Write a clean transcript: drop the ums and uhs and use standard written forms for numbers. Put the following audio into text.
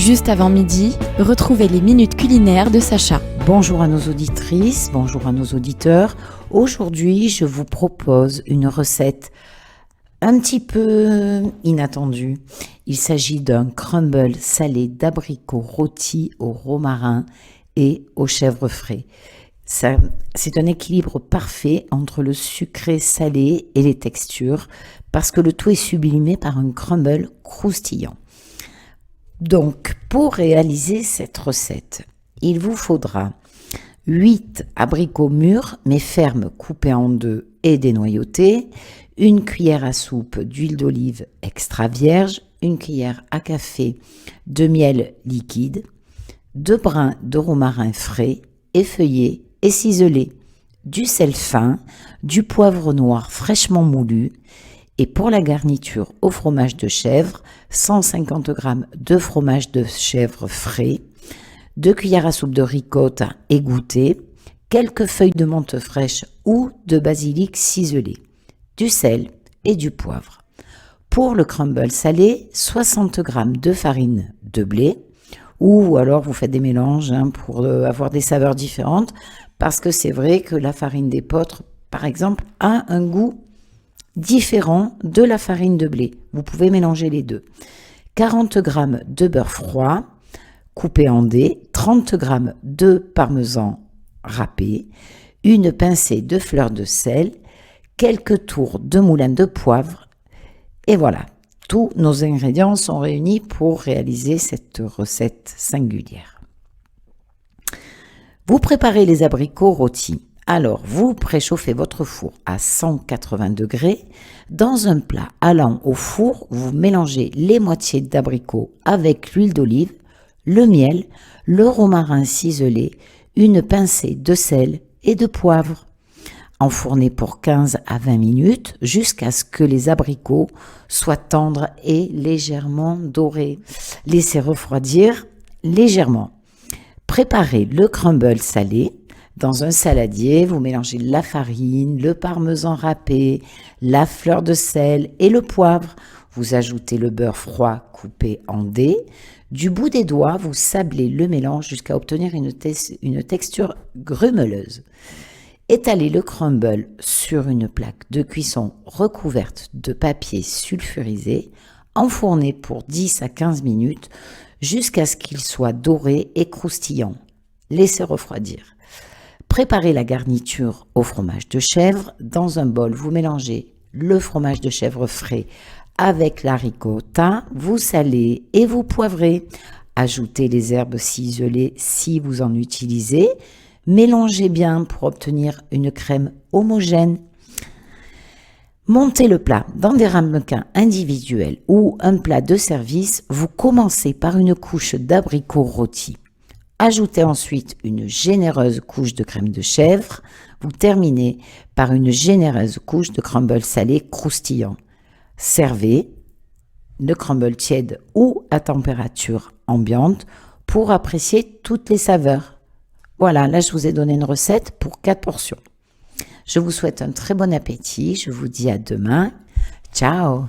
Juste avant midi, retrouvez les minutes culinaires de Sacha. Bonjour à nos auditrices, bonjour à nos auditeurs. Aujourd'hui, je vous propose une recette un petit peu inattendue. Il s'agit d'un crumble salé d'abricots rôtis au romarin et au chèvre frais. C'est un équilibre parfait entre le sucré salé et les textures parce que le tout est sublimé par un crumble croustillant. Donc, pour réaliser cette recette, il vous faudra 8 abricots mûrs mais fermes coupés en deux et dénoyautés, une cuillère à soupe d'huile d'olive extra vierge, une cuillère à café de miel liquide, 2 brins de romarin frais, effeuillés et ciselés, du sel fin, du poivre noir fraîchement moulu, et pour la garniture au fromage de chèvre, 150 g de fromage de chèvre frais, 2 cuillères à soupe de ricotta égouttée, quelques feuilles de menthe fraîche ou de basilic ciselé, du sel et du poivre. Pour le crumble salé, 60 g de farine de blé, ou alors vous faites des mélanges pour avoir des saveurs différentes, parce que c'est vrai que la farine d'épeautre, par exemple, a un goût différent de la farine de blé. Vous pouvez mélanger les deux. 40 g de beurre froid coupé en dés, 30 g de parmesan râpé, une pincée de fleur de sel, quelques tours de moulin de poivre, et voilà, tous nos ingrédients sont réunis pour réaliser cette recette singulière. Vous préparez les abricots rôtis. Alors, vous préchauffez votre four à 180 degrés. Dans un plat allant au four, vous mélangez les moitiés d'abricots avec l'huile d'olive, le miel, le romarin ciselé, une pincée de sel et de poivre. Enfournez pour 15 à 20 minutes jusqu'à ce que les abricots soient tendres et légèrement dorés. Laissez refroidir légèrement. Préparez le crumble salé. Dans un saladier, vous mélangez la farine, le parmesan râpé, la fleur de sel et le poivre. Vous ajoutez le beurre froid coupé en dés. Du bout des doigts, vous sablez le mélange jusqu'à obtenir une texture grumeleuse. Étalez le crumble sur une plaque de cuisson recouverte de papier sulfurisé. Enfournez pour 10 à 15 minutes jusqu'à ce qu'il soit doré et croustillant. Laissez refroidir. Préparez la garniture au fromage de chèvre. Dans un bol, vous mélangez le fromage de chèvre frais avec la ricotta, vous salez et vous poivrez. Ajoutez les herbes ciselées si vous en utilisez. Mélangez bien pour obtenir une crème homogène. Montez le plat dans des ramequins individuels ou un plat de service. Vous commencez par une couche d'abricots rôtis. Ajoutez ensuite une généreuse couche de crème de chèvre. Vous terminez par une généreuse couche de crumble salé croustillant. Servez le crumble tiède ou à température ambiante pour apprécier toutes les saveurs. Voilà, là je vous ai donné une recette pour 4 portions. Je vous souhaite un très bon appétit. Je vous dis à demain. Ciao!